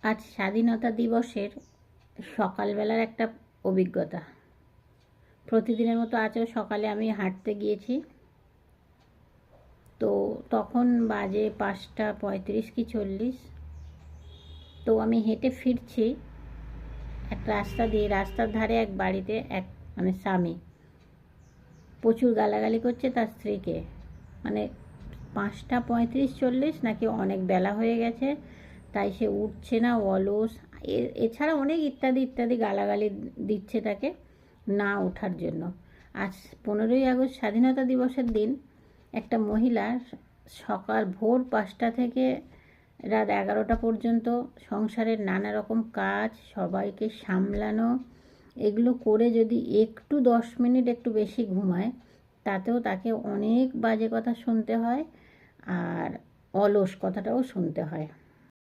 আজ স্বাধীনতা দিবসের সকালবেলার একটা অভিজ্ঞতা। প্রতিদিনের মতো আজও সকালে আমি হাঁটতে গিয়েছি। তো তখন বাজে 5:35 কি 40। তো আমি হেঁটে ফিরছি এক রাস্তা দিয়ে, রাস্তার ধারে এক বাড়িতে এক স্বামী প্রচুর গালাগালি করছে তার স্ত্রীকে। 5:35-40 নাকি অনেক বেলা হয়ে গেছে, তাই সে উঠছে না, অলস, এছাড়া অনেক ইত্যাদি ইত্যাদি গালাগালি দিচ্ছে তাকে না ওঠার জন্য। আজ 15ই আগস্ট স্বাধীনতা দিবসের দিন একটা মহিলা সকাল ভোর 5টা থেকে রাত 11টা পর্যন্ত সংসারের নানা রকম কাজ, সবাইকে সামলানো, এগুলো করে যদি একটু 10 মিনিট একটু বেশি ঘুমায়, তাতেও তাকে অনেক বাজে কথা শুনতে হয় আর অলস কথাটাও শুনতে হয়।